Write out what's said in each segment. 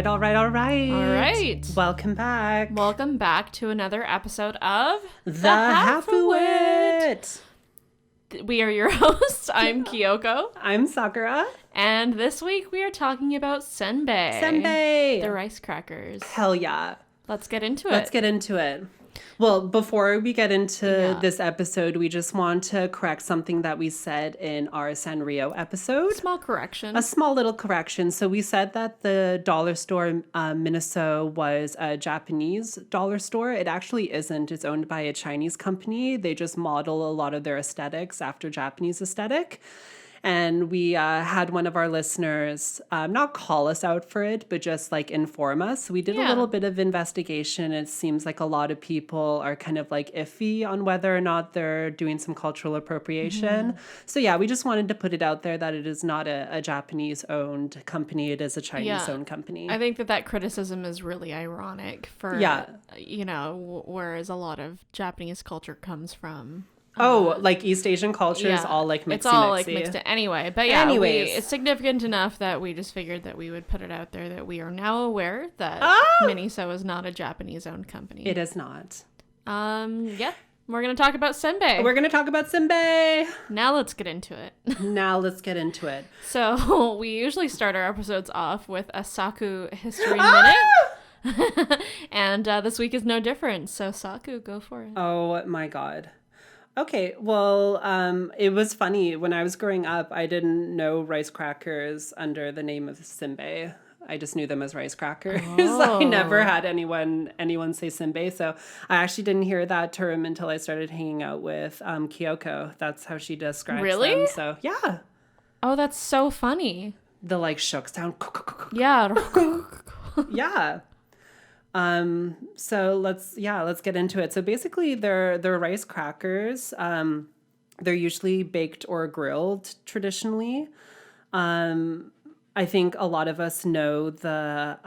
right. All right. Welcome back. Welcome back to another episode of The Hafu It. We are your hosts. I'm Kyoko. I'm Sakura. And this week we are talking about Senbei. Senbei. The rice crackers. Hell yeah. Let's get into it. Well, before we get into this episode, we just want to correct something that we said in our Sanrio episode. Small correction. A small little correction. So we said that the dollar store Miniso was a Japanese dollar store. It actually isn't. It's owned by a Chinese company. They just model a lot of their aesthetics after Japanese aesthetic. And we had one of our listeners not call us out for it, but just like inform us. So we did a little bit of investigation. It seems like a lot of people are kind of like iffy on whether or not they're doing some cultural appropriation. So yeah, we just wanted to put it out there that it is not a Japanese-owned company. It is a Chinese-owned company. I think that criticism is really ironic for, whereas a lot of Japanese culture comes from... like East Asian culture is all like mixy. It's all like mixed in. Anyway, but yeah, it's significant enough that we just figured that we would put it out there that we are now aware that Miniso is not a Japanese-owned company. It is not. We're going to talk about Senbei. Now let's get into it. So we usually start our episodes off with a Saku history minute. And this week is no different. So Saku, go for it. Oh my God. Okay, well, it was funny. When I was growing up, I didn't know rice crackers under the name of Senbei. I just knew them as rice crackers. I never had anyone say Senbei. So I actually didn't hear that term until I started hanging out with Kyoko. That's how she describes them. So, yeah. Oh, that's so funny. The, like, shook sound. Yeah. Yeah. So let's get into it. So basically they're rice crackers. They're usually baked or grilled traditionally. I think a lot of us know the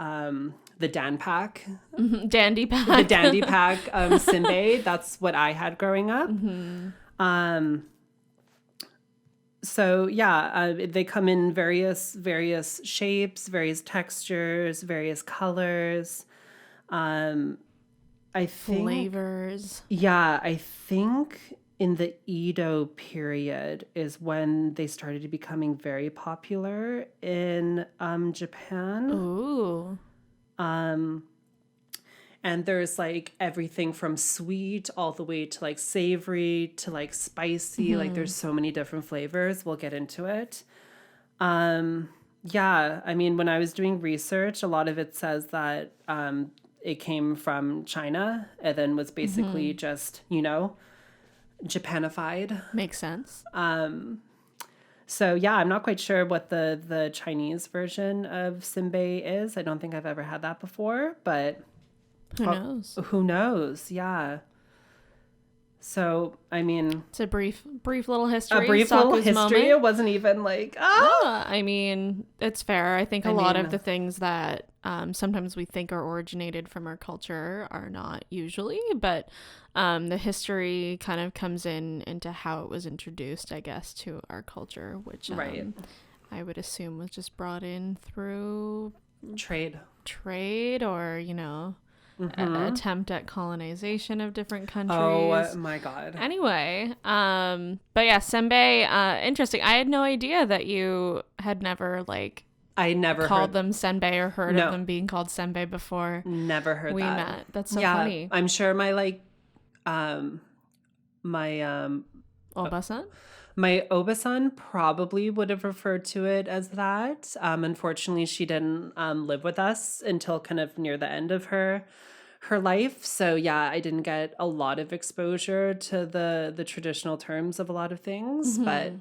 Dan Pack. Mm-hmm. Dandy Pack. The Dandy Pack, Senbei. That's what I had growing up. Mm-hmm. So yeah, they come in various shapes, various textures, various colors. I think flavors. Yeah, I think in the Edo period is when they started becoming very popular in Japan. Ooh. And there's like everything from sweet all the way to like savory to like spicy. Mm-hmm. Like there's so many different flavors. We'll get into it. Yeah, I mean, when I was doing research, a lot of it says that it came from China and then was basically just, Japanified. Makes sense. So yeah, I'm not quite sure what the Chinese version of Senbei is. I don't think I've ever had that before, but Who knows? Yeah. So, I mean... It's a brief little history. A brief little history. Moment. It wasn't even like, I mean, it's fair. I think a lot of the things that sometimes we think are originated from our culture are not usually, but the history kind of comes into how it was introduced, I guess, to our culture, which I would assume was just brought in through... Trade or, attempt at colonization of different countries. Oh my God. Anyway, but yeah, Senbei, interesting. I had no idea that you had never I never called them Senbei or heard of them being called Senbei before. Never heard we that. met. That's so funny. I'm sure my Oba-san? My Oba-san probably would have referred to it as that. Unfortunately, she didn't live with us until kind of near the end of her life. So yeah, I didn't get a lot of exposure to the traditional terms of a lot of things. Mm-hmm. But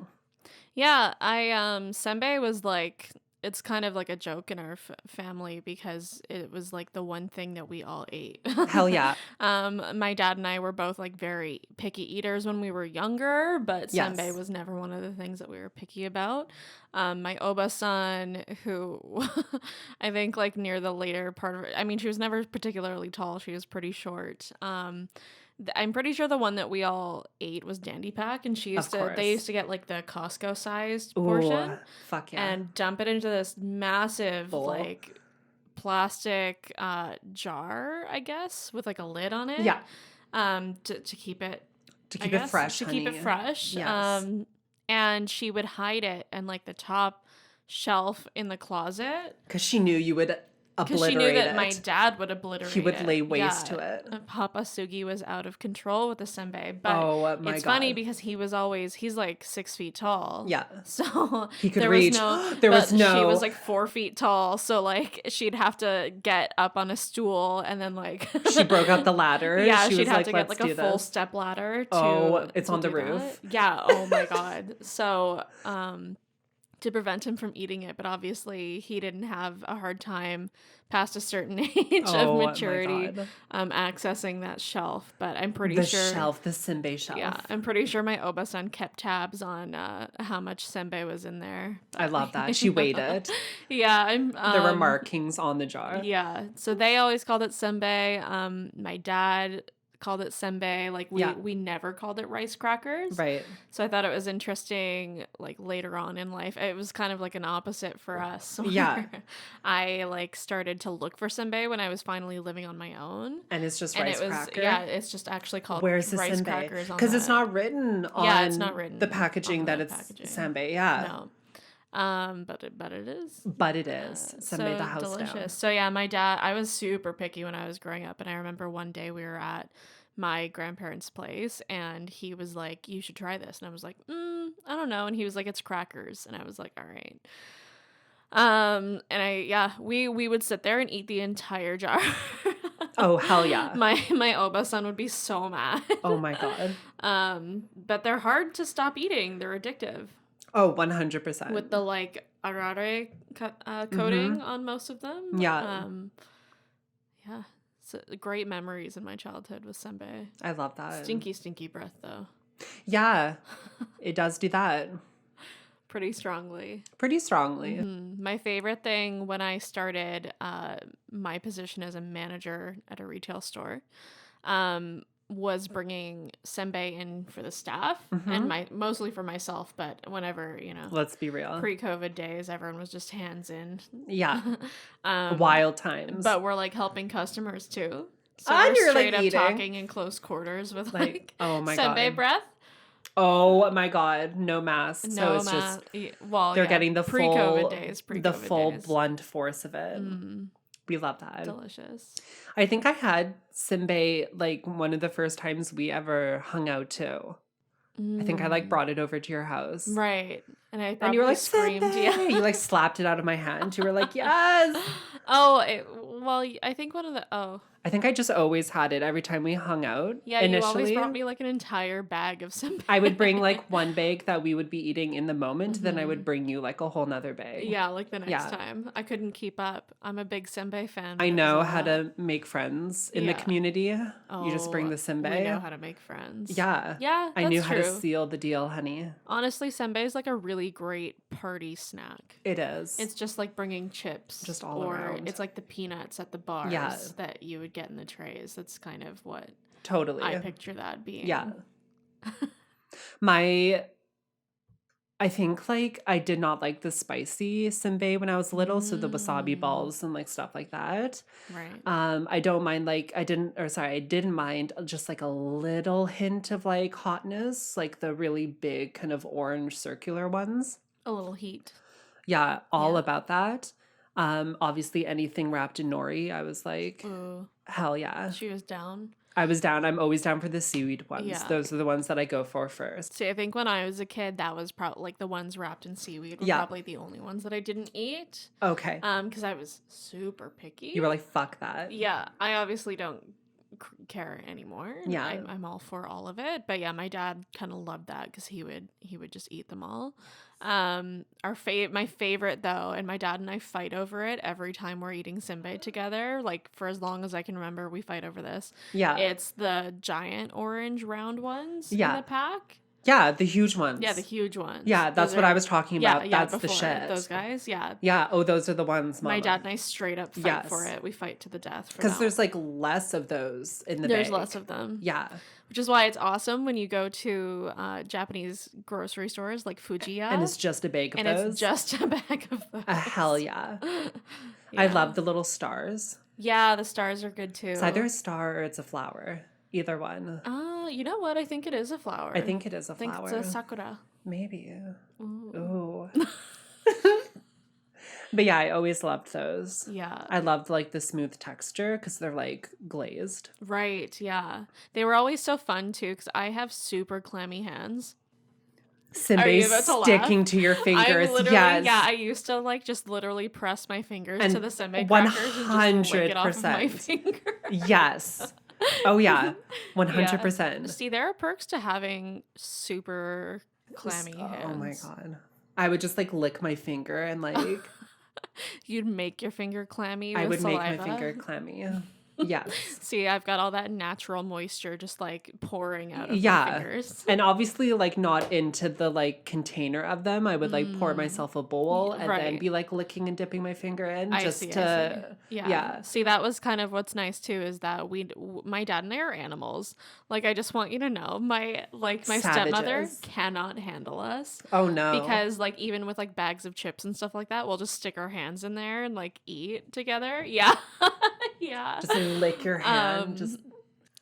yeah, Senbei was like... It's kind of like a joke in our family because it was like the one thing that we all ate. Hell yeah. My dad and I were both like very picky eaters when we were younger, but Senbei was never one of the things that we were picky about. My Oba-san, who I think like near the later part of it, I mean, she was never particularly tall. She was pretty short. I'm pretty sure the one that we all ate was Dandy Pack, and they used to get like the Costco sized portion. Fuck yeah. And dump it into this massive bowl. like plastic jar, I guess, with like a lid on it. Yeah. To keep it, To keep it fresh, to honey. keep it fresh. Yes. And she would hide it in like the top shelf in the closet. Because she knew you would Because obliterate she knew that it. my dad would obliterate He would it. lay waste to it. And Papa Sugi was out of control with the senbei. But my it's God. funny because he's like 6 feet tall. Yeah. So he could there reach. Was no, there was no. She was like 4 feet tall. So like she'd have to get up on a stool and then like. She broke out the ladder. Yeah, she'd have to get let's like a full this. step ladder it's on the roof. That. Yeah. Oh my God. So, to prevent him from eating it, but obviously he didn't have a hard time past a certain age of maturity accessing that shelf. But I'm pretty sure the senbei shelf. Yeah, I'm pretty sure my Oba-san kept tabs on how much senbei was in there. I love that. She weighed it. Yeah, there were markings on the jar. Yeah, so they always called it senbei. My dad called it senbei. Like we never called it rice crackers. Right. So I thought it was interesting, like later on in life, it was kind of like an opposite for us. Yeah. I like started to look for senbei when I was finally living on my own. And it's just rice cracker? Yeah, it's just actually called Where's the rice senbei? crackers. Because it's not written on it's not written the packaging that it's senbei. Yeah. No. But it is. But it is. Senbei the house delicious. down. So yeah, my dad, I was super picky when I was growing up, and I remember one day we were at my grandparents' place and he was like, you should try this. And I was like, I don't know. And he was like, it's crackers. And I was like, all right. And we would sit there and eat the entire jar. Oh, hell yeah. My Oba-san would be so mad. Oh my God. But they're hard to stop eating. They're addictive. Oh, 100%. With the like arare coating on most of them. Yeah. Yeah. So great memories in my childhood with senbei. I love that. Stinky breath though. Yeah. It does do that. Pretty strongly. My favorite thing when I started my position as a manager at a retail store was bringing senbei in for the staff and mostly for myself, but whenever, let's be real, pre-COVID days, everyone was just hands in. Yeah. Wild times. But we're like helping customers too. So and we're you're straight like up talking in close quarters with like oh my senbei God. breath. Oh my God, no mask. So it's just they're getting the pre-COVID days, the full blunt force of it. We love that. Delicious. I think I had senbei like one of the first times we ever hung out too. I think I like brought it over to your house. Right. And you were like, screamed. Senbei! Yeah. You like slapped it out of my hand. You were like, yes. I think I think I just always had it every time we hung out. Yeah, initially. You always brought me like an entire bag of senbei. I would bring like one bag that we would be eating in the moment. Then I would bring you like a whole nother bag. Yeah, like the next time. I couldn't keep up. I'm a big senbei fan. I know how to make friends in the community. You just bring the senbei. We know how to make friends. Yeah. Yeah, I knew how to seal the deal, honey. Honestly, senbei is like a really great party snack. It is. It's just like bringing chips. Just all around. It's like the peanuts at the bars that you would get in the trays. That's kind of what I picture that being. Yeah. I think like I did not like the spicy senbei when I was little, so the wasabi balls and like stuff like that. Right. I don't mind I didn't mind just like a little hint of like hotness, like the really big kind of orange circular ones. A little heat. Yeah, all about that. Obviously anything wrapped in nori, I was like, ooh. Hell yeah. She was down. I was down. I'm always down for the seaweed ones. Yeah. Those are the ones that I go for first. See, I think when I was a kid, that was probably like the ones wrapped in seaweed were probably the only ones that I didn't eat. Okay. Because I was super picky. You were like, fuck that. Yeah. I obviously don't care anymore. Yeah. I'm all for all of it. But yeah, my dad kind of loved that because he would just eat them all. My favorite though, and my dad and I fight over it every time we're eating senbei together. Like for as long as I can remember, we fight over this. Yeah. It's the giant orange round ones in the pack. Yeah, the huge ones. Yeah, the huge ones. Yeah, that's what I was talking about. That's before, the shit. Those guys, yeah. Yeah, those are the ones, Mama. My dad and I straight up fight for it. We fight to the death for that. Because there's like less of those in the There's bag. less of them. Yeah. Which is why it's awesome when you go to Japanese grocery stores like Fujiya. And it's just a bag of those. And it's just a bag of those. Hell yeah. I love the little stars. Yeah, the stars are good too. It's either a star or it's a flower. Either one. You know what? I think it is a flower. I think it is a I think flower. it's a sakura. Maybe. Ooh. Ooh. But yeah, I always loved those. Yeah. I loved like the smooth texture because they're like glazed. Right, yeah. They were always so fun too because I have super clammy hands. Senbei sticking to your fingers. Yes. Yeah, I used to like just literally press my fingers to the senbei crackers and just lick it off of my finger. Yes. Oh yeah. 100%. Yeah. See, there are perks to having super clammy hands. Oh my god. I would just like lick my finger and like you'd make your finger clammy I with would saliva. make my finger clammy. Yes. See, I've got all that natural moisture just like pouring out of my fingers. And obviously like not into the like container of them. I would like pour myself a bowl and then be like licking and dipping my finger in I see. Yeah. See, that was kind of what's nice too is that my dad and I are animals. Like I just want you to know, my stepmother cannot handle us. Oh no. Because like even with like bags of chips and stuff like that, we'll just stick our hands in there and like eat together. Yeah. Yeah. Just lick your hand.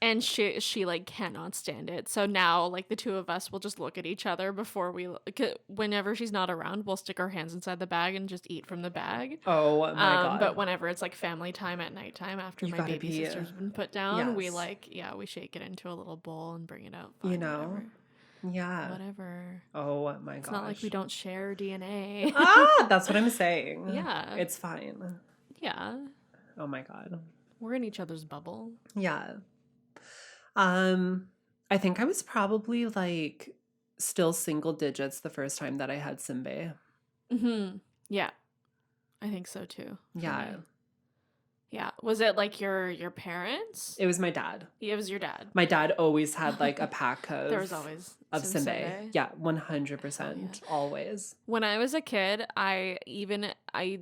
And she like cannot stand it. So now like the two of us will just look at each other before whenever she's not around, we'll stick our hands inside the bag and just eat from the bag. Oh my god. But whenever it's like family time at nighttime after my baby sister's been put down, we we shake it into a little bowl and bring it out. Fine, whatever. Yeah. Whatever. Oh my gosh. It's not like we don't share DNA. That's what I'm saying. Yeah. It's fine. Yeah. Oh my god. We're in each other's bubble. Yeah. I think I was probably like still single digits the first time that I had Senbei. Mm-hmm. Yeah. I think so too. Yeah. Yeah. Was it like your parents? It was my dad. It was your dad. My dad always had like a pack of there was always Senbei. Yeah, 100%. Always. When I was a kid, I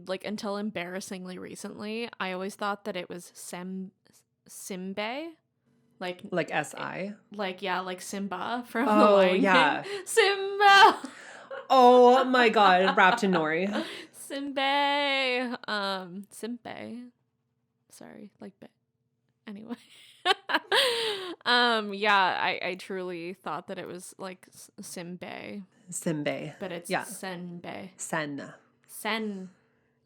like until embarrassingly recently, I always thought that it was Senbei. Like S-I? Like Simba from The Lion King. Yeah. Simba! Oh my god, wrapped in nori. Senbei. Senbei. Sorry, like anyway. I truly thought that it was like Senbei. Senbei. But it's Senbei. Sen.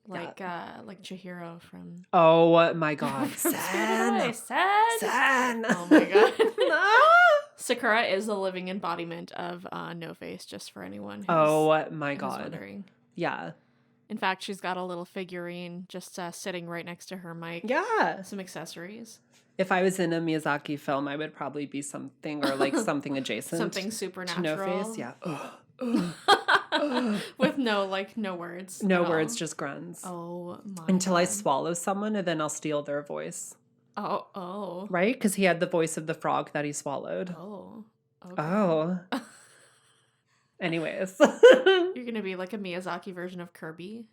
Like Chihiro from Oh my god. Sen. Sen. Oh my god. Sakura is the living embodiment of No Face, just for anyone who's wondering. Yeah. In fact, she's got a little figurine just sitting right next to her mic. Yeah. Some accessories. If I was in a Miyazaki film, I would probably be something or like something adjacent. Something supernatural. To No Face, yeah. With no words. No words, just grunts. Oh my Until God. I swallow someone and then I'll steal their voice. Oh. Right? Because he had the voice of the frog that he swallowed. Oh. Okay. Oh. Anyways. You're gonna be like a Miyazaki version of Kirby.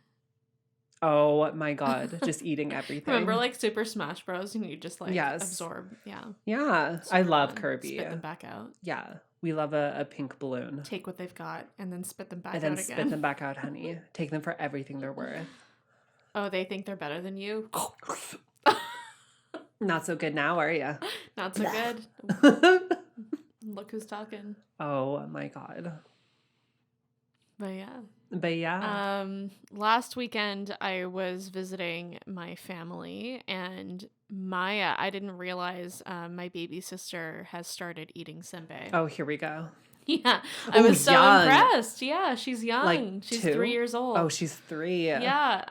Oh my god. Just eating everything. Remember like Super Smash Bros. And you just like absorb. Yeah. Yeah. Super I love fun. Kirby. Spit them back out. Yeah. We love a pink balloon. Take what they've got and then spit them back out again. And again. then spit them back out, honey. Take them for everything they're worth. Oh, they think they're better than you? Not so good now, are you? Not so good. Look who's talking. Oh my god. But yeah. Last weekend I was visiting my family and Maya, I didn't realize my baby sister has started eating senbei. Oh, here we go. Yeah. I was so impressed. Yeah, she's young. Like she's 2? 3 years old. Oh, she's 3. Yeah.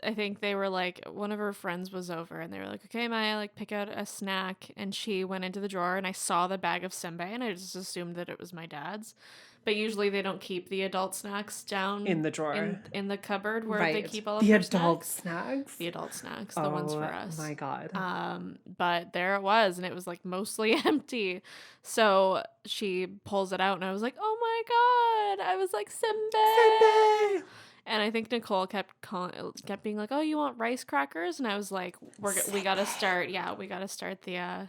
I think they were like, one of her friends was over and they were like, okay, Maya, like pick out a snack. And she went into the drawer and I saw the bag of senbei and I just assumed that it was my dad's. But usually they don't keep the adult snacks down in the drawer. In the cupboard where they keep all of the their adult snacks. The adult snacks, the ones for us. Oh my god. But there it was and it was like mostly empty. So she pulls it out and I was like, oh my god. I was like, senbei. And I think Nicole kept being like, "Oh, you want rice crackers?" And I was like, "We got to start. Yeah, we got to start the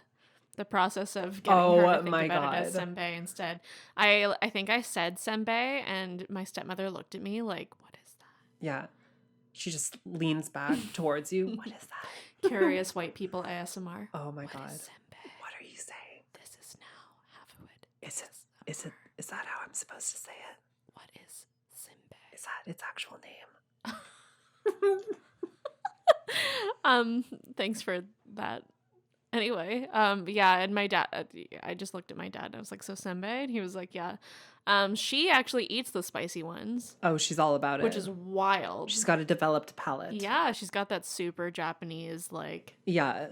process of getting her to think about it as senbei instead." I think I said senbei, and my stepmother looked at me like, "What is that?" Yeah. She just leans back towards you. What is that? Curious white people ASMR. Oh my What God. is Senbei? What are you saying? This is now Hafu It. Is that how I'm supposed to say it? What is Senbei? Is that its actual name? Thanks for that. Anyway, yeah, and my dad, I just looked at my dad and I was like, so Senbei? And he was like, yeah. She actually eats the spicy ones. Oh, she's all about it. Which is wild. She's got a developed palate. Yeah, she's got that super Japanese, like... Yeah.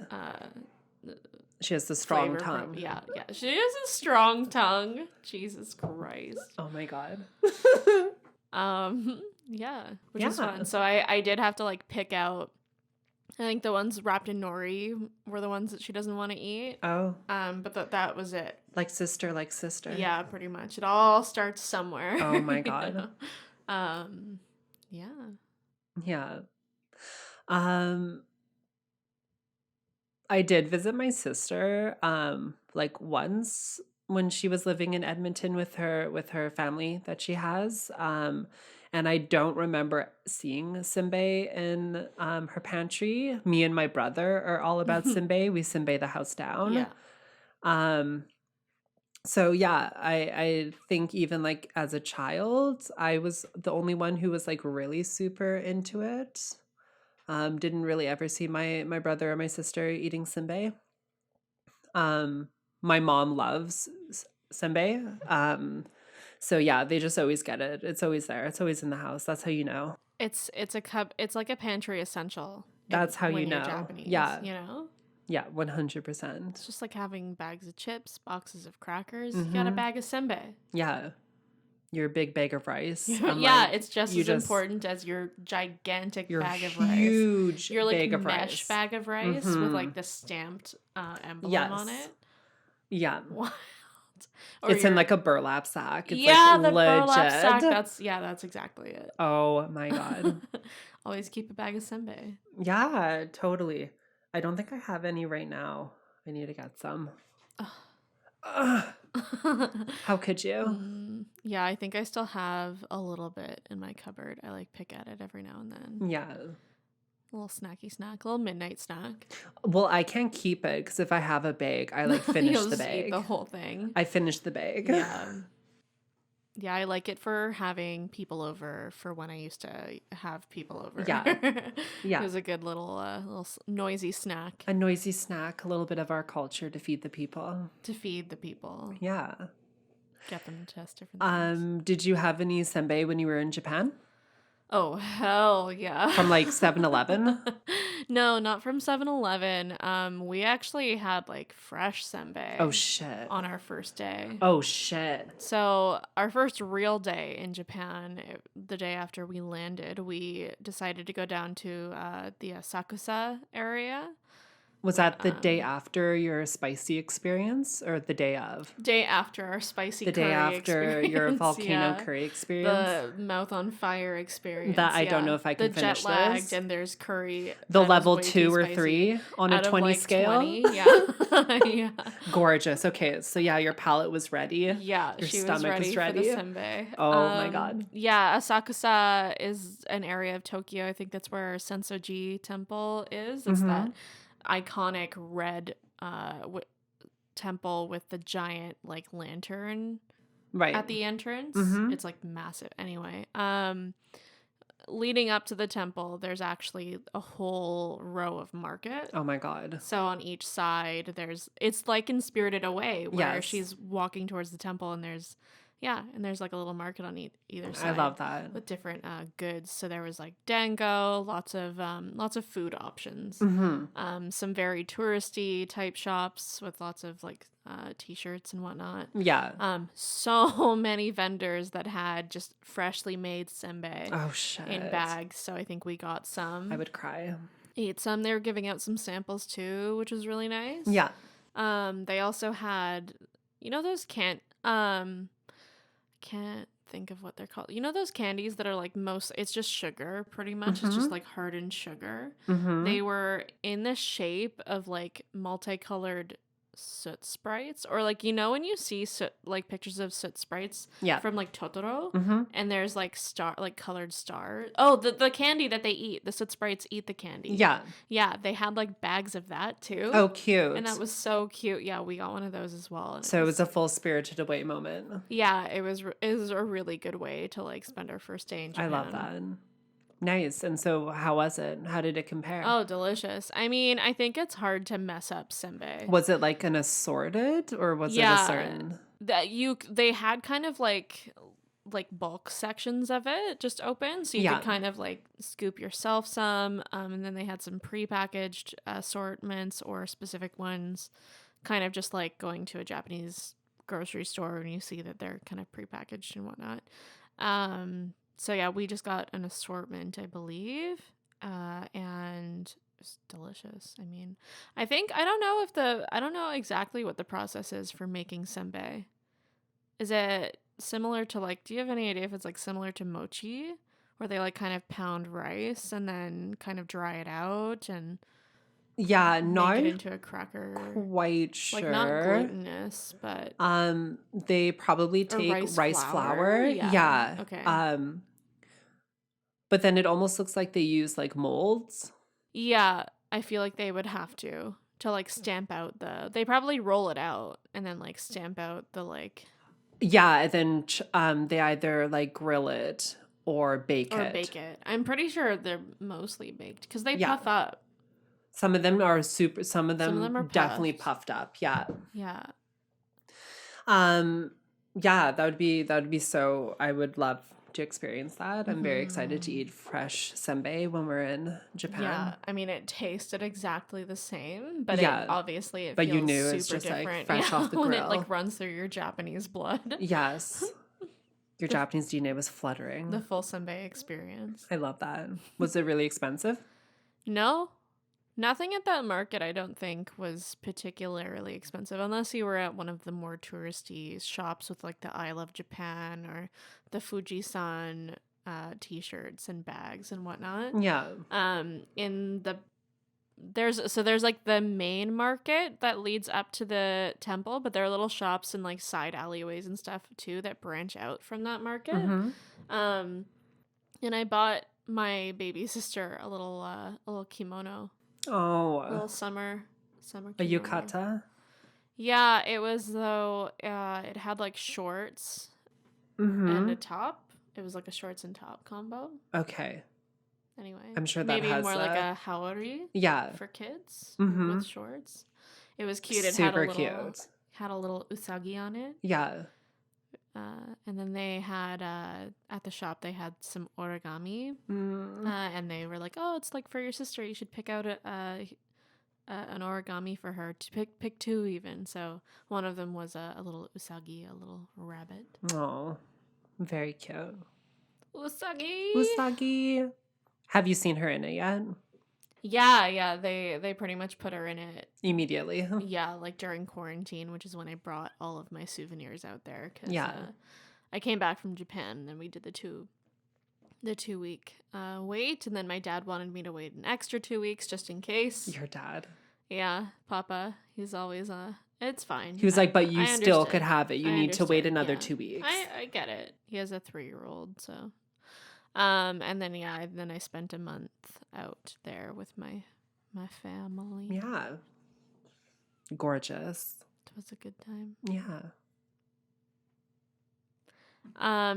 She has the strong tongue. Yeah. She has a strong tongue. Jesus Christ. Oh my God. Yeah, which is fun. So I did have to, like, pick out... I think the ones wrapped in nori were the ones that she doesn't want to eat. Oh. But that was it. Like sister. Yeah, pretty much. It all starts somewhere. Oh my God. Yeah. Yeah. I did visit my sister like once when she was living in Edmonton with her family that she has. And I don't remember seeing Senbei in her pantry. Me and my brother are all about Senbei. We Senbei the house down. Yeah. So yeah, I think even like as a child, I was the only one who was like really super into it. Didn't really ever see my brother or my sister eating Senbei. My mom loves Senbei. So yeah, they just always get it. It's always there. It's always in the house. That's how you know. It's a cup. It's like a pantry essential. That's how when you you're know. Japanese, Yeah. You know? Yeah, 100%. It's just like having bags of chips, boxes of crackers. You got a bag of Senbei. Yeah. Your big bag of rice. Yeah, it's just as important as your gigantic bag of rice. Huge your like bag of mesh rice. bag of rice with like the stamped emblem on it. Yeah. Wild. It's in like a burlap sack. It's like the legit. Burlap sack. That's exactly it. Oh my God. Always keep a bag of Senbei. Yeah, totally. I don't think I have any right now. I need to get some. How could you? Yeah, I think I still have a little bit in my cupboard. I like pick at it every now and then. Yeah. A little snacky snack, a little midnight snack. Well, I can't keep it because if I have a bag, I like finish the bag. Eat the whole thing. I finish the bag. Yeah. Yeah, I like it for having people over for when I used to have people over. Yeah. Yeah. It was a good little noisy snack. A noisy snack, a little bit of our culture to feed the people. Yeah. Get them to test different things. Did you have any Senbei when you were in Japan? Oh, hell yeah. From like 7-Eleven? No, not from 7-Eleven. We actually had like fresh Senbei. Oh, shit. On our first day. Oh, shit. So our first real day in Japan, the day after we landed, we decided to go down to the Asakusa area. Was that the day after your spicy experience or the day of? Day after our spicy curry experience. The day after your volcano curry experience? The mouth on fire experience. That I don't know if I can finish this. The jet lagged and there's curry. The level 2 or 3 on a 20 scale? 20, yeah. Yeah. Gorgeous. Okay, so yeah, your palate was ready. Yeah, your she stomach was ready for the Senbei. Oh my God. Yeah, Asakusa is an area of Tokyo. I think that's where Sensoji Temple is. It's that iconic red temple with the giant like lantern at the entrance. It's like massive. Anyway, leading up to the temple, there's actually a whole row of market. Oh my God. So on each side it's like in Spirited Away where she's walking towards the temple and there's like a little market on either side. I love that. With different goods. So there was like dango, lots of food options. Some very touristy type shops with lots of like t-shirts and whatnot. Yeah. So many vendors that had just freshly made Senbei. Oh shit. In bags. So I think we got some. I would cry. Ate some. They were giving out some samples too, which was really nice. Yeah. They also had, those can't think of what they're called. Those candies that are like it's just sugar pretty much. It's just like hardened sugar. They were in the shape of like multicolored soot sprites, or like, you know, when you see soot, like pictures of soot sprites Yeah. from like Totoro, Mm-hmm. and there's like colored stars. Oh, the candy that they eat, the soot sprites eat the candy. Yeah. Yeah, they had like bags of that too. Oh, And cute. that was so cute. Yeah, we got one of those as well. And So it was a full Spirited Away moment. yeah, it was a really good way to like spend our first day in I Japan. love that. Nice. And so how was it? How did it compare? Oh, delicious. I mean, I think it's hard to mess up senbei. Was it like an assorted, or was it a certain? They had kind of like bulk sections of it just open, so you could kind of like scoop yourself some, and then they had some prepackaged assortments or specific ones, kind of just like going to a Japanese grocery store and you see that they're kind of prepackaged and whatnot. So yeah, we just got an assortment, I believe, and it's delicious. I mean, I don't know exactly what the process is for making senbei. Is it similar to like, do you have any idea if it's like similar to mochi, where they like kind of pound rice and then kind of dry it out and make it into a cracker? Quite sure. Like not glutinous, but they probably take rice flour. Yeah. Okay. But then it almost looks like they use like molds. Yeah, I feel like they would have to like stamp out they probably roll it out and then like stamp out the like. Yeah, and then they either like grill it or bake it. I'm pretty sure they're mostly baked because they puff up. Some of them are some of them are definitely puffed up. Yeah. Yeah. Yeah, that would be so, I would love to experience that. I'm very excited to eat fresh senbei when we're in Japan. Yeah, I mean, it tasted exactly the same, but obviously feels you knew super it's just different. like fresh off the grill. When it like runs through your Japanese blood. Yes. Your Japanese DNA was fluttering. The full senbei experience. I love that. Was it really expensive? No. Nothing at that market, I don't think, was particularly expensive, unless you were at one of the more touristy shops with like the I Love Japan or the Fuji-san t-shirts and bags and whatnot. Yeah. There's like the main market that leads up to the temple, but there are little shops and like side alleyways and stuff too that branch out from that market. And I bought my baby sister a little kimono. Oh, a little summer kimono. A yukata? Yeah, it was though. It had like shorts and a top. It was like a shorts and top combo. Okay. Anyway, I'm sure that maybe has more like a haori. Yeah. For kids with shorts. It was cute. It Super cute. Had a little usagi on it. Yeah. And then they had at the shop they had some origami, and they were like, "Oh, it's like for your sister. You should pick out an origami for her to pick two even." So one of them was a little usagi, a little rabbit. Oh, very cute. Usagi. Have you seen her in it yet? Yeah. They pretty much put her in it immediately. Yeah, like during quarantine, which is when I brought all of my souvenirs out there. Cause, I came back from Japan and then we did the 2-week wait, and then my dad wanted me to wait an extra 2 weeks just in case. Your dad? Yeah, Papa. He's always it's fine. He was like, but you still could have it. You need to wait another 2 weeks. I get it. He has a 3-year-old, so. And then then I spent a month out there with my family. Yeah. Gorgeous. It was a good time. Yeah.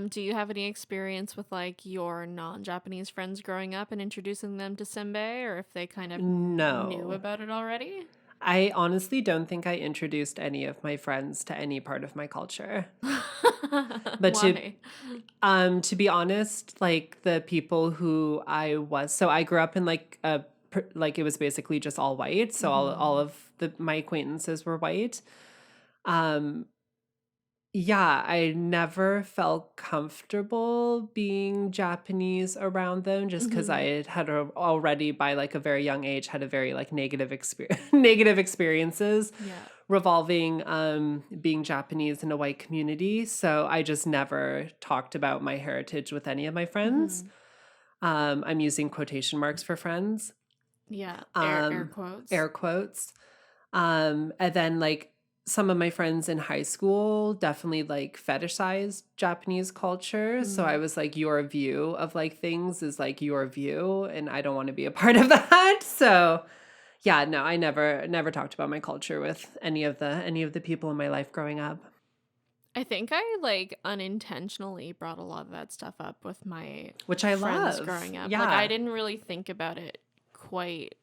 Do you have any experience with like your non-Japanese friends growing up and introducing them to senbei, or if they kind of knew about it already? I honestly don't think I introduced any of my friends to any part of my culture. But why? To be honest, like the people who so I grew up in like it was basically just all white. So all of my acquaintances were white. Yeah, I never felt comfortable being Japanese around them just because I had already by like a very young age had a very like negative experiences revolving being Japanese in a white community. So I just never talked about my heritage with any of my friends. I'm using quotation marks for friends. Yeah, air quotes. Air quotes. And then like some of my friends in high school definitely like fetishized Japanese culture. So I Mm. was like, your view of like things is like your view, and I don't want to be a part of that. So yeah, no, I never talked about my culture with any of the people in my life growing up. I think I like unintentionally brought a lot of that stuff up with my Which I friends love. growing up. Like I Yeah. didn't really think about it quite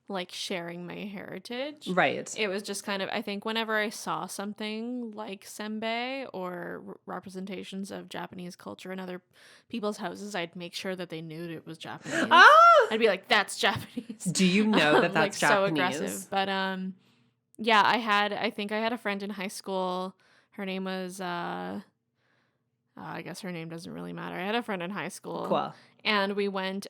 like sharing my heritage. Right. It was just kind of, I think whenever I saw something like senbei or representations of Japanese culture in other people's houses, I'd make sure that they knew it was Japanese. Ah! I'd be like, that's Japanese. Do you know that Like that's so aggressive. Japanese? But yeah, I think I had a friend in high school. Her name was I guess her name doesn't really matter. I had a friend in high school, Cool. and we went.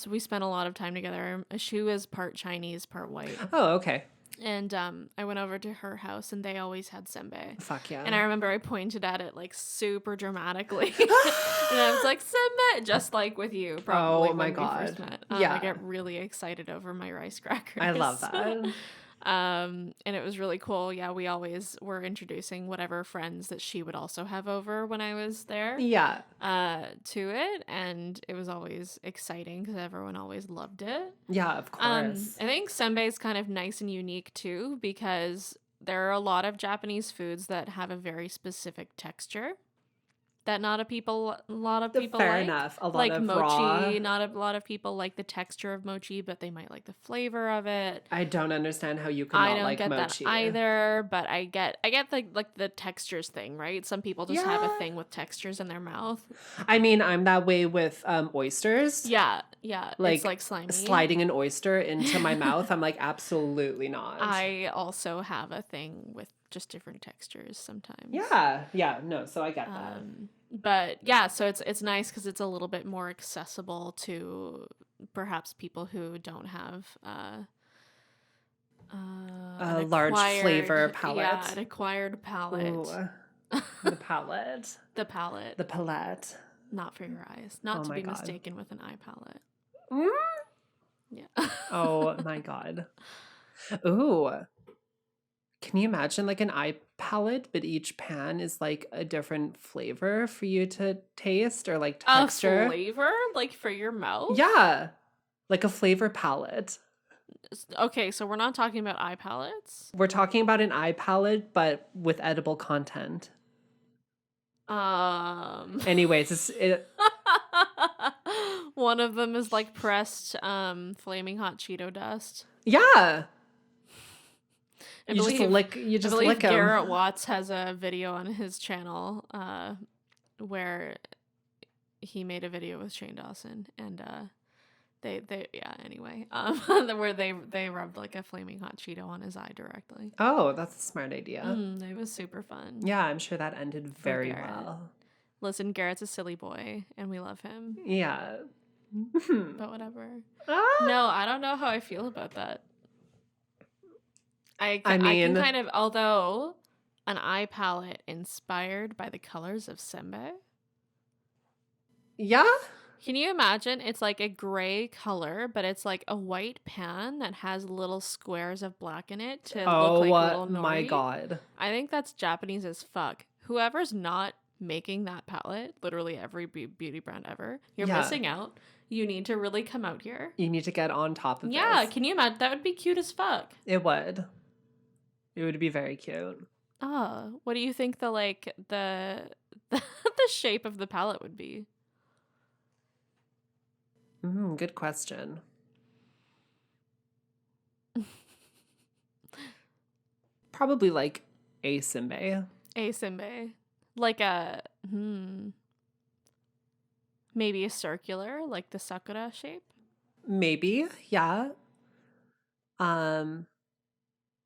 We spent a lot of time together. She was part Chinese, part white, Oh, okay. and I went over to her house, and they always had senbei. Fuck And I yeah. remember I pointed at it like super dramatically, and I was like senbei, just like with you, probably Oh my when we first God. met. I Yeah. get really excited over my rice I love crackers. that. And it was really cool. Yeah, we always were introducing whatever friends that she would also have over when I was there Yeah. to it, and it was always exciting because everyone always loved it. Yeah, of course. I think senbei is kind of nice and unique too because there are a lot of Japanese foods that have a very specific texture that not a lot of people Fair like. enough. A lot Like of raw. mochi, not a lot of people like the texture of mochi, but they might like the flavor of it. I don't understand how you could I not don't like get that mochi. either, but I get the like the textures thing, right? Some people just have a Yeah. thing with textures in their mouth. I mean, I'm that way with oysters. Yeah, yeah, it's like slimy. Sliding an oyster into my mouth, I'm like, absolutely not. I also have a thing with just different textures sometimes. Yeah. Yeah. No, so I get that. But yeah, so it's nice because it's a little bit more accessible to perhaps people who don't have A an large flavor acquired, palette. yeah, an acquired palate. Ooh, the palette. The palette, The palette. not for your eyes, not Oh to my be God. mistaken with an eye palette. Mm. Yeah. Oh my God. Ooh. Can you imagine like an eye palette, but each pan is like a different flavor for you to taste or like A texture? flavor like for your mouth? Yeah. Like a flavor palette. Okay, so we're not talking about eye palettes. We're talking about an eye palette, but with edible content. Anyways, One of them is like pressed flaming hot Cheeto dust. yeah. I You just believe lick you I just believe lick them. Garrett Watts has a video on his channel where he made a video with Shane Dawson, and they yeah, anyway, where they rubbed like a flaming hot Cheeto on his eye directly. Oh, that's a smart idea. It was super fun. Yeah, I'm sure that ended very Garrett. well. Listen, Garrett's a silly boy, and we love him. Yeah. But whatever. Ah! No, I don't know how I feel about that. I I can mean, kind of, although an eye palette inspired by the colors of senbei. yeah. Can you imagine? It's like a gray color, but it's like a white pan that has little squares of black in it to look like little nori. My God. I think that's Japanese as fuck. Whoever's not making that palette, literally every beauty brand ever, you're Yeah. missing out. You need to really come out here. You need to get on top of Yeah, this. can you imagine? That would be cute as fuck. It would. It would be very cute. Oh, what do you think the like the shape of the palette would be? Good question. Probably like a senbei. A senbei. Like a maybe a circular, like the sakura shape. Maybe, yeah.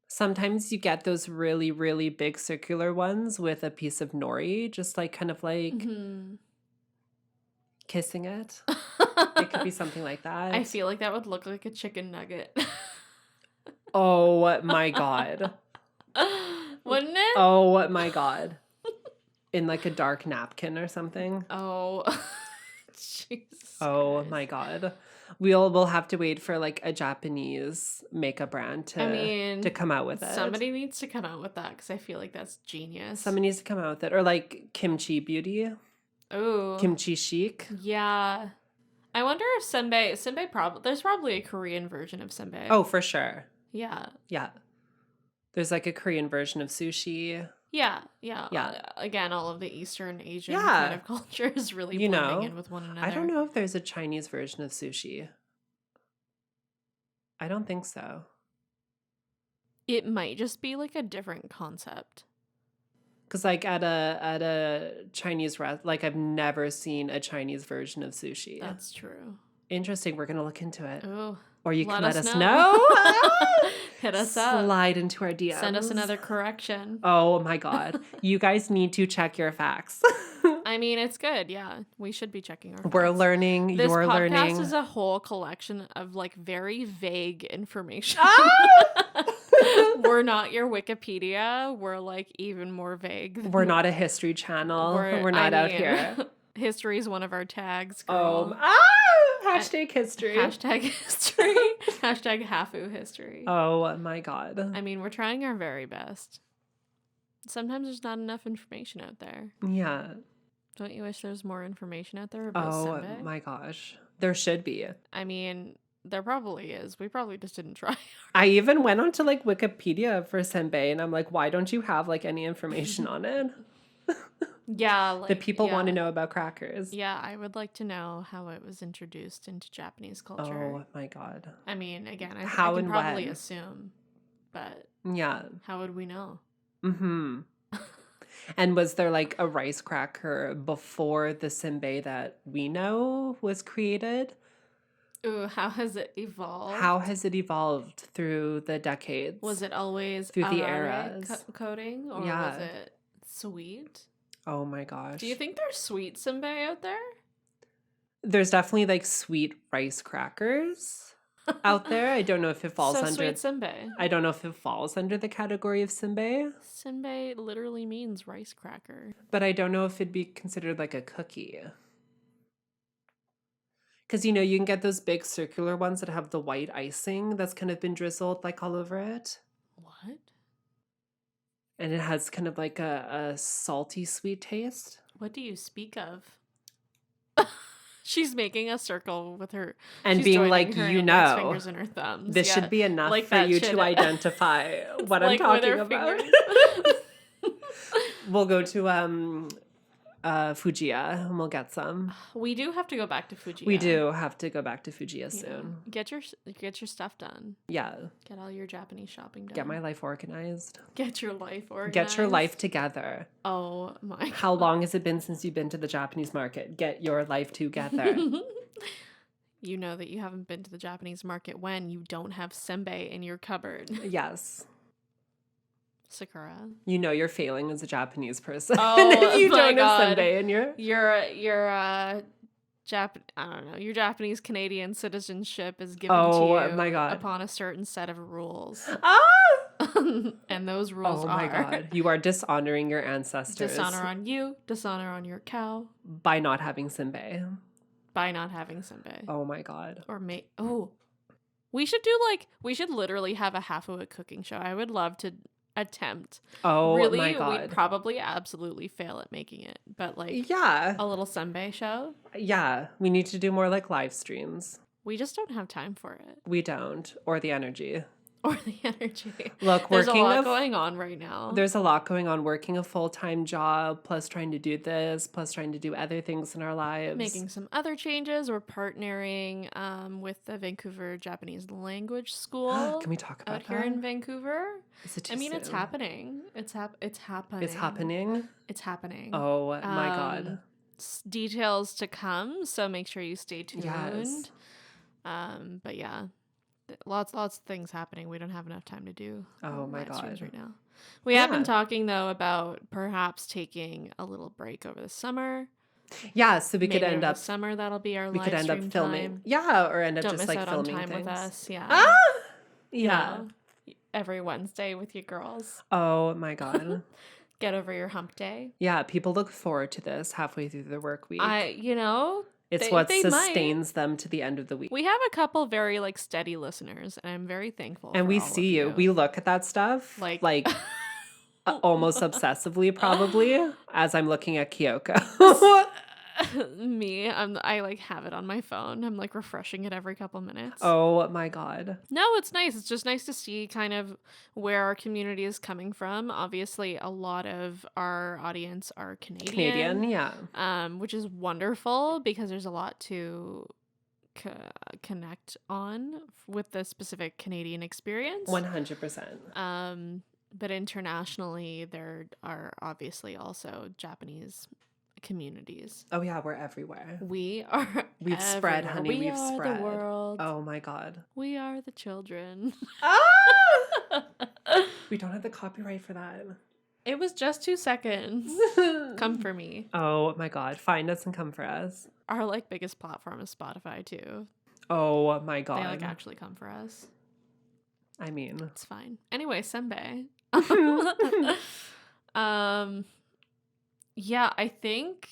Sometimes you get those really, really big circular ones with a piece of nori, just like kind of like kissing it. It could be something like that. I feel like that would look like a chicken nugget. Oh my God. Wouldn't it? Oh my God. In like a dark napkin or something. Oh. Jesus. Oh Christ. my God. We'll have to wait for like a Japanese makeup brand I to mean, come out with it. somebody needs to come out with that because I feel like that's genius. Somebody needs to come out with it. Or like kimchi beauty. Oh. Kimchi chic. Yeah. I wonder if Senbei there's probably a Korean version of Senbei. Oh, for sure. Yeah. Yeah. There's like a Korean version of sushi. Yeah. Again, all of the Eastern Asian kind of cultures really blending in with one another. I don't know if there's a Chinese version of sushi. I don't think so. It might just be like a different concept. Because like at a Chinese like I've never seen a Chinese version of sushi. That's true. Interesting. We're gonna look into it. Oh, or you can let us know. Hit us up. Slide into our DMs. Send us another correction. Oh my God. You guys need to check your facts. I mean, it's good. Yeah. We should be checking our facts. We're learning. You're learning. This podcast is a whole collection of like very vague information. We're not your Wikipedia. We're like even more vague. We're not a history channel. We're not out here. History is one of our tags. Girl. Hashtag history. Hashtag history. Hashtag Hafu history. Oh my God. I mean, we're trying our very best. Sometimes there's not enough information out there. Yeah. Don't you wish there was more information out there about Senbei? Oh my gosh. There should be. I mean, there probably is. We probably just didn't try. I even went onto like Wikipedia for Senbei and I'm like, why don't you have like any information on it? Yeah. Like, the people want to know about crackers. Yeah, I would like to know how it was introduced into Japanese culture. Oh my God. I mean, again, I how can and probably when? Assume, but yeah. How would we know? Mm-hmm. And was there like a rice cracker before the Senbei that we know was created? Ooh, how has it evolved? How has it evolved through the decades? Was it always through the eras? Coating, or was it sweet? Oh my gosh. Do you think there's sweet Senbei out there? There's definitely like sweet rice crackers out there. I don't know if it falls under sweet Senbei. I don't know if it falls under the category of Senbei. Senbei literally means rice cracker. But I don't know if it'd be considered like a cookie. Because, you know, you can get those big circular ones that have the white icing that's kind of been drizzled like all over it. What? And it has kind of like a salty sweet taste. What do you speak of? She's making a circle with her and being like, you know, fingers and her thumbs. This should be enough like for you to identify what I'm talking about. We'll go to Fujiya and we'll get some. We do have to go back to Fujiya. We do have to go back to Fujiya soon. Get your stuff done. Yeah. Get all your Japanese shopping done. Get my life organized. Get your life organized. Get your life together. Oh my God. How long has it been since you've been to the Japanese market? Get your life together. You know that you haven't been to the Japanese market when you don't have Senbei in your cupboard. Yes. Sakura. You know you're failing as a Japanese person. Oh, if you don't God. have Senbei in your... I don't know. Your Japanese Canadian citizenship is given to you my God. upon a certain set of rules. And those rules are... Oh my God. You are dishonoring your ancestors. Dishonor on you. Dishonor on your cow. By not having Senbei. By not having Senbei. Oh my God. Or we should literally have a Hafu It cooking show. I would love to attempt. Oh really, my God. We'd probably absolutely fail at making it. But like a little Senbei show. Yeah. We need to do more like live streams. We just don't have time for it. We don't. Or the energy. Look, there's a lot going on right now. There's a lot going on. Working a full-time job, plus trying to do this, plus trying to do other things in our lives. Making some other changes. We're partnering with the Vancouver Japanese Language School. Can we talk about out here in Vancouver? Is it too soon? It's happening. It's happening. It's happening? It's happening. Oh my God. Details to come, so make sure you stay tuned. Yes. But yeah. Lots of things happening. We don't have enough time to do. Oh my God. Right now. We have been talking though about perhaps taking a little break over the summer. Yeah, so we could end up summer. That'll be our. We live could end up stream filming. Time. Yeah, or end up Don't just miss like out filming on time things with us. Yeah. Yeah. You know, every Wednesday with you girls. Oh my God. Get over your hump day. Yeah, people look forward to this halfway through the work week. It's what they might. sustains them to the end of the week. We have a couple very like steady listeners, and I'm very thankful. And for we all see of you. We look at that stuff like almost obsessively, probably, as I'm looking at Kyoko. Me, I like have it on my phone. I'm like refreshing it every couple minutes. Oh my God. No, it's nice. It's just nice to see kind of where our community is coming from. Obviously, a lot of our audience are Canadian. Yeah. Which is wonderful because there's a lot to connect on with the specific Canadian experience. 100%. But internationally, there are obviously also Japanese communities. Oh yeah, we're everywhere. We've spread, honey. We've spread. The world. Oh my God. We are the children. Ah! We don't have the copyright for that. It was just 2 seconds. Come for me. Oh my God. Find us and come for us. Our like biggest platform is Spotify too. Oh my God. They like actually come for us. I mean, it's fine. Anyway, Senbei. Yeah, I think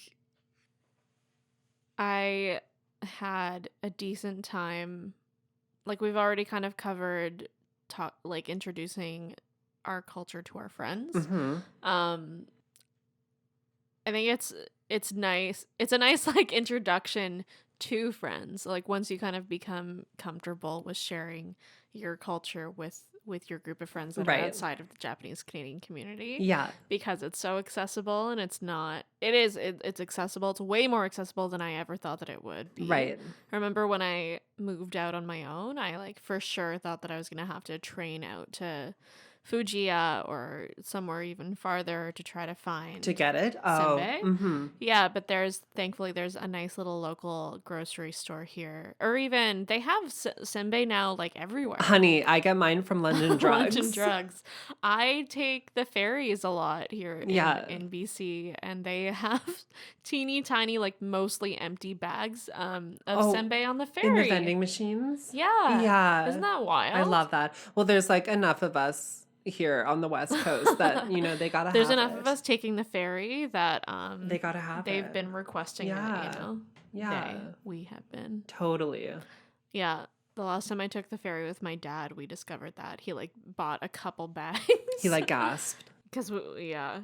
I had a decent time. Like we've already kind of covered like introducing our culture to our friends. Mm-hmm. I think it's nice. It's a nice like introduction to friends. Like once you kind of become comfortable with sharing your culture with your group of friends that are outside of the Japanese Canadian community. Yeah. Because it's so accessible and it's accessible. It's way more accessible than I ever thought that it would be. Right. I remember when I moved out on my own, I like for sure thought that I was going to have to train out to Fujiya or somewhere even farther to try to find to get it. Senbei. Mm-hmm. Yeah, but thankfully there's a nice little local grocery store here, or even they have Senbei now like everywhere. Honey, I get mine from London Drugs. London Drugs. I take the ferries a lot here in BC, and they have teeny tiny like mostly empty bags of Senbei on the ferry in the vending machines. Yeah, isn't that wild? I love that. Well, there's like enough of us here on the West Coast that they gotta there's have enough it. of us taking the ferry that they gotta have they've been requesting we have been totally. Yeah, the last time I took the ferry with my dad, we discovered that he like bought a couple bags. He like gasped because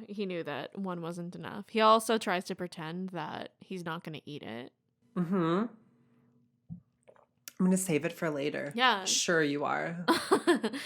he knew that one wasn't enough. He also tries to pretend that he's not going to eat it. Mm-hmm. I'm going to save it for later. Yeah. Sure you are.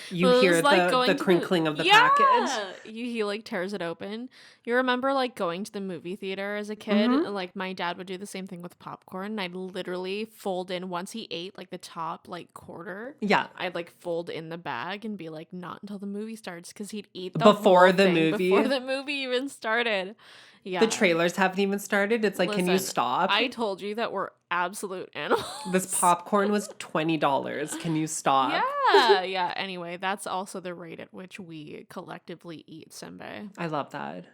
You hear the crinkling of the package. He like tears it open. You remember like going to the movie theater as a kid? Mm-hmm. And, like my dad would do the same thing with popcorn. And I'd literally fold in, once he ate like the top like quarter. Yeah. I'd like fold in the bag and be like, not until the movie starts, because he'd eat the before the movie. Before the movie even started. Yeah. The trailers haven't even started. It's like, listen, can you stop? I told you that we're absolute animals. This popcorn was $20. Can you stop? Yeah. Anyway, that's also the rate at which we collectively eat Senbei. I love that.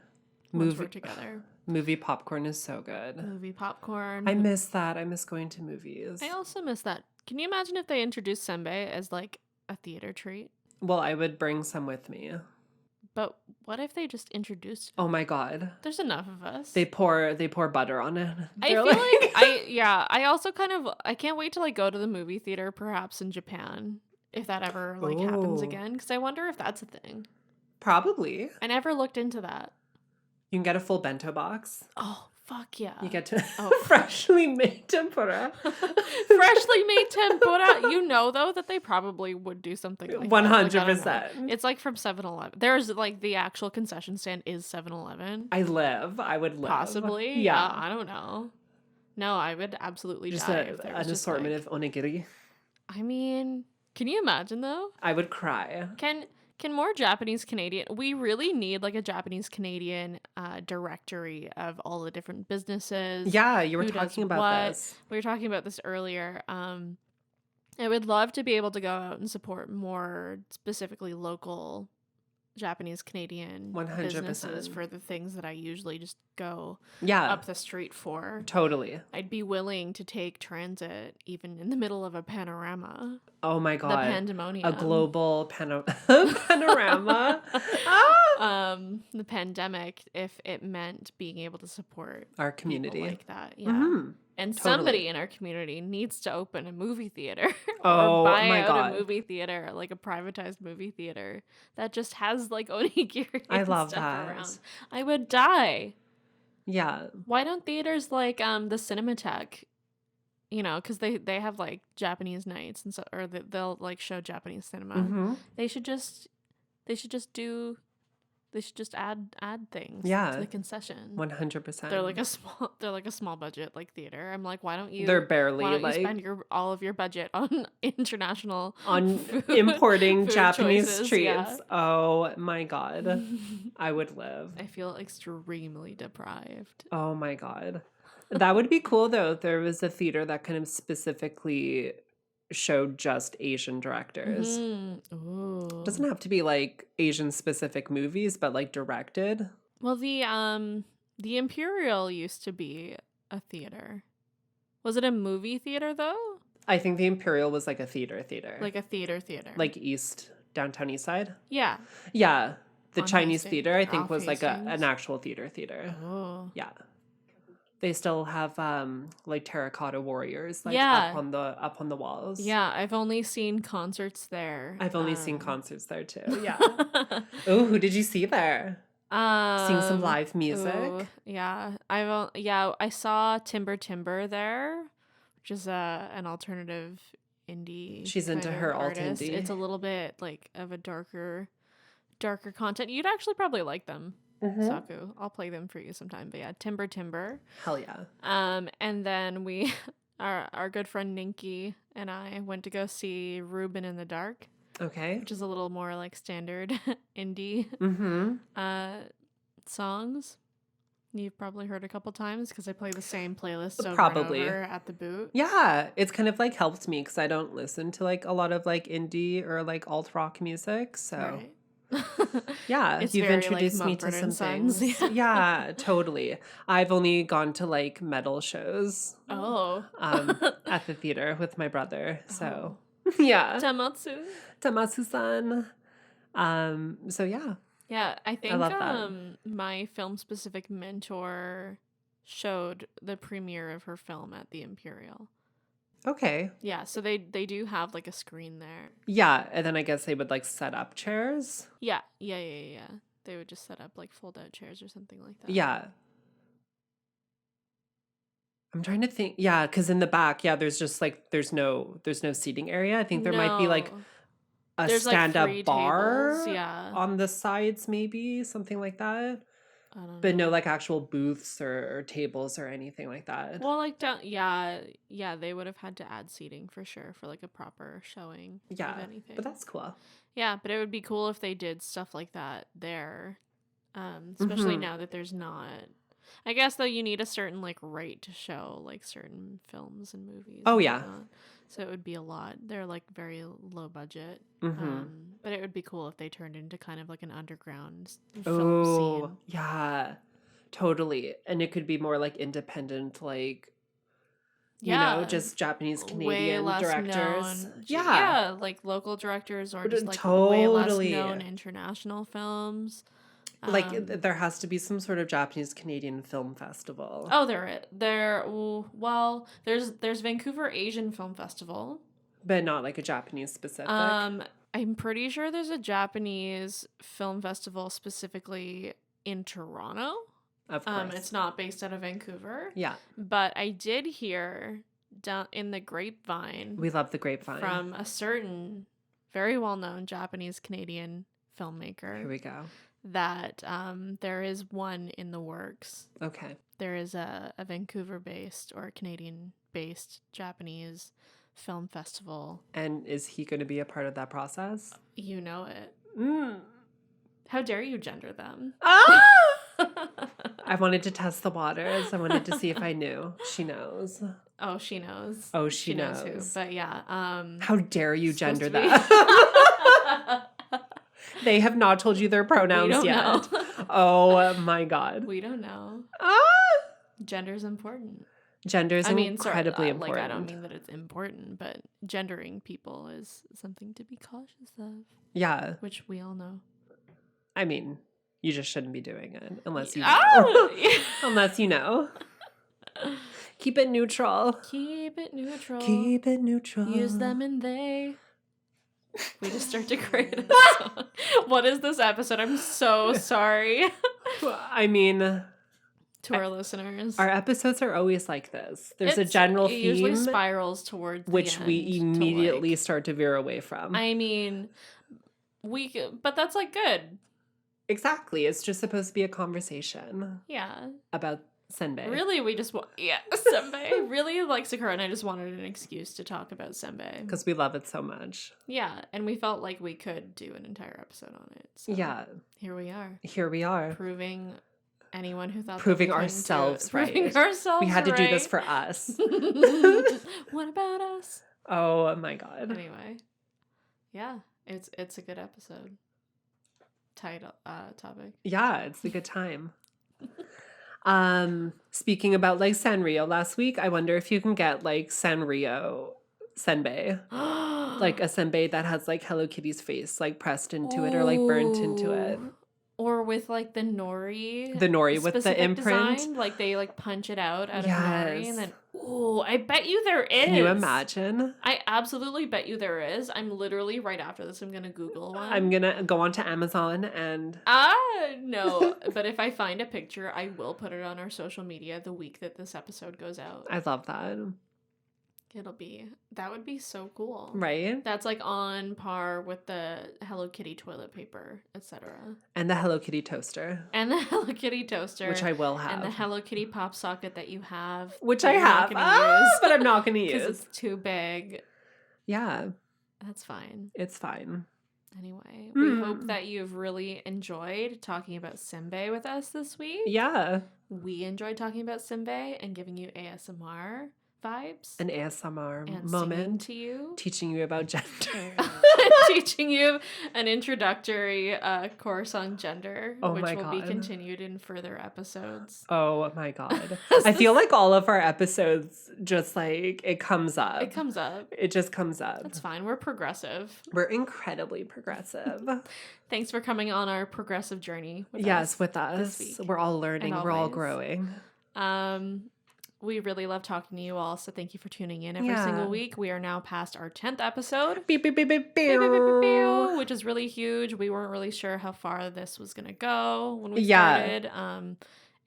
Once we're together. Movie popcorn is so good. Movie popcorn. I miss that. I miss going to movies. I also miss that. Can you imagine if they introduced Senbei as like a theater treat? Well, I would bring some with me. But what if they just introduced? Oh my God! There's enough of us. They pour butter on it. I feel like I also I can't wait to like go to the movie theater, perhaps in Japan, if that ever like happens again. Because I wonder if that's a thing. Probably. I never looked into that. You can get a full bento box. Oh, fuck yeah. You get to freshly made tempura. Freshly made tempura. You know, though, that they probably would do something like 100%. That. It's like from 7-Eleven. There's like the actual concession stand is 7-Eleven. I would live. Possibly. Yeah. I don't know. No, I would absolutely just die. An assortment of onigiri. I mean, can you imagine, though? I would cry. Can more Japanese Canadian... We really need like a Japanese Canadian directory of all the different businesses. Yeah, you were talking about this. We were talking about this earlier. I would love to be able to go out and support more specifically local Japanese Canadian 100%. businesses for the things that I usually just go up the street for. Totally. I'd be willing to take transit even in the middle of a panorama. Oh my God. The pandemonium. A global panorama. The pandemic, if it meant being able to support our community like that. Yeah. Mm-hmm. And Totally. somebody in our community needs to open a movie theater Oh or buy my out God. a movie theater, like a privatized movie theater that just has like onigiri I and love stuff that. around. I would die. Yeah. Why don't theaters like the Cinematheque, you know, because they have like Japanese nights and so, or they'll like show Japanese cinema. Mm-hmm. They should just add things to Yeah. the concession. 100%. They're like a small budget like theater. I'm like, why don't you They're barely why don't you like spend all of your budget on international on food, importing food Japanese choices? treats. Yeah. Oh my God. I would live. I feel extremely deprived. Oh my God. That would be cool though if there was a theater that kind of specifically showed just Asian directors. Ooh. Doesn't have to be like Asian specific movies, but like directed. Well, the Imperial used to be a theater. Was it a movie theater though? I think the Imperial was like a theater. Like a theater. Like downtown east side. Yeah. Yeah. The On Chinese Hastings, theater, I or think, off was like Hastings. an actual theater. Oh. Yeah. They still have like terracotta warriors like Yeah. up on the walls. Yeah, I've only seen concerts there. I've only seen concerts there too. Yeah. Oh, who did you see there? Seeing some live music. Ooh, yeah. I saw Timber there, which is an alternative indie. She's into kind of her alt artist. indie. It's a little bit like of a darker content. You'd actually probably like them. Saku. I'll play them for you sometime. But yeah, Timber. Hell yeah. And then we our good friend Ninky and I went to go see Reuben in the Dark. Okay. Which is a little more like standard indie songs. You've probably heard a couple times because I play the same playlist over and over at the boot. Yeah, it's kind of like helped me because I don't listen to like a lot of like indie or like alt rock music. So right. Yeah, it's you've very, introduced like, me to Mumford some and Sons. things. Yeah, totally. I've only gone to like metal shows. Oh. At the theater with my brother. So yeah. Tamatsu-san. So yeah. Yeah, I think love that. My film specific mentor showed the premiere of her film at the Imperial. Okay. Yeah, so they do have like a screen there. Yeah, and then I guess they would like set up chairs. Yeah. They would just set up like fold out chairs or something like that. Yeah. I'm trying to think. Yeah, because in the back, there's just like there's no seating area. I think there might be like a stand-up bar on the sides, maybe something like that. I don't know. But no like actual booths or tables or anything like that. Well, like they would have had to add seating for sure for like a proper showing of anything. But that's cool. Yeah, but it would be cool if they did stuff like that there, especially now that there's not. I guess though you need a certain like right to show like certain films and movies. Oh yeah. So it would be a lot. They're like very low budget. But it would be cool if they turned into kind of like an underground film scene. Yeah, totally. And it could be more like independent, like, you know, just Japanese Canadian directors. Known. Yeah, like local directors or just like way less known international films. Like there has to be some sort of Japanese Canadian film festival. Oh, there's Vancouver Asian Film Festival, but not like a Japanese specific. I'm pretty sure there's a Japanese film festival specifically in Toronto. Of course. It's not based out of Vancouver. Yeah. But I did hear down in the grapevine. We love the grapevine. From a certain very well-known Japanese Canadian filmmaker. Here we go. That there is one in the works. Okay. There is a Vancouver-based or Canadian-based Japanese film festival. And is he going to be a part of that process? You know it. How dare you gender them? I wanted to test the waters. I wanted to see if I knew. She knows. Oh, she knows. Oh, she knows. Who. But yeah. How dare you gender that? They have not told you their pronouns yet. Oh my God. We don't know. Gender's important. Gender's incredibly important. Like, I don't mean that it's important, but gendering people is something to be cautious of. Yeah. Which we all know. I mean, you just shouldn't be doing it unless you know. Unless you know. Keep it neutral. Keep it neutral. Keep it neutral. Use them and they. We just start to create a song. What is this episode? I'm so sorry. I mean, to our listeners, our episodes are always like this. There's a general theme. It usually spirals towards which we immediately start to veer away from. I mean, but that's like good. Exactly. It's just supposed to be a conversation. Yeah. About Senbei. Really, we just want... Yeah, Senbei. Really, like Sakura and I just wanted an excuse to talk about Senbei. Because we love it so much. Yeah, and we felt like we could do an entire episode on it. So yeah. Here we are. Here we are. Proving anyone who thought... Proving ourselves right. Proving ourselves We had to right. do this for us. What about us? Oh my God. Anyway. Yeah, it's a good episode. Topic. Yeah, it's a good time. Speaking about like Sanrio last week, I wonder if you can get like Sanrio Senbei. Like a Senbei that has like Hello Kitty's face like pressed into it or like burnt into it. Or with like the nori. The nori with the imprint. Design, like they like punch it out of nori and then I bet you there is. Can you imagine? I absolutely bet you there is. I'm literally right after this I'm gonna Google one. I'm gonna go onto Amazon and no. But if I find a picture, I will put it on our social media the week that this episode goes out. I love that. That would be so cool. Right? That's like on par with the Hello Kitty toilet paper, etc. And the Hello Kitty toaster. Which I will have. And the Hello Kitty pop socket that you have. Which I have. But I'm not going to use. Because it's too big. Yeah. That's fine. It's fine. Anyway, we hope that you've really enjoyed talking about Senbei with us this week. Yeah. We enjoyed talking about Senbei and giving you ASMR vibes. An ASMR and moment to you. Teaching you about gender. Teaching you an introductory course on gender, which will be continued in further episodes. Oh my God. I feel like all of our episodes just like it comes up. It comes up. It just comes up. That's fine. We're progressive. We're incredibly progressive. Thanks for coming on our progressive journey with us. Yes, with us. We're all learning. We're all growing. We really love talking to you all, so thank you for tuning in every single week. We are now past our 10th episode, beep, beep, beep, beep, beep. Which is really huge. We weren't really sure how far this was going to go when we started,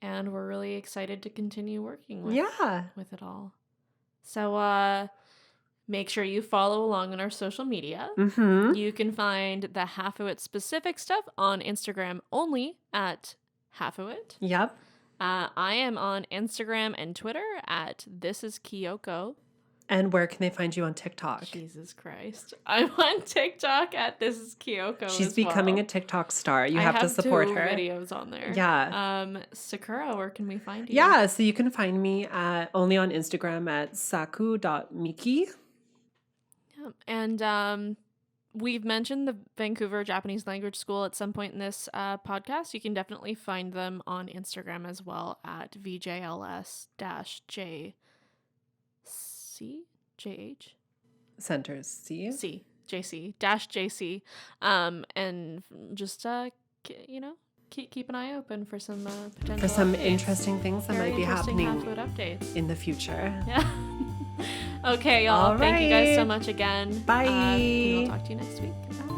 and we're really excited to continue working with it all. So make sure you follow along on our social media. Mm-hmm. You can find the Hafu It specific stuff on Instagram only at Hafu It. Yep. I am on Instagram and Twitter at This Is Kyoko. And where can they find you on TikTok? Jesus Christ. I'm on TikTok at This Is Kyoko. She's becoming a TikTok star. You have to support her. I have 2 videos on there. Yeah. Sakura, where can we find you? Yeah, so you can find me only on Instagram at saku.miki. Yeah. And we've mentioned the Vancouver Japanese Language School at some point in this podcast. You can definitely find them on Instagram as well at VJLS-JC. JH? Centers C. C. JC. And just, keep an eye open for some potential for some updates. Interesting things that might be happening updates in the future. Yeah. Okay, y'all. Thank you guys so much again. Bye. We'll talk to you next week. Bye.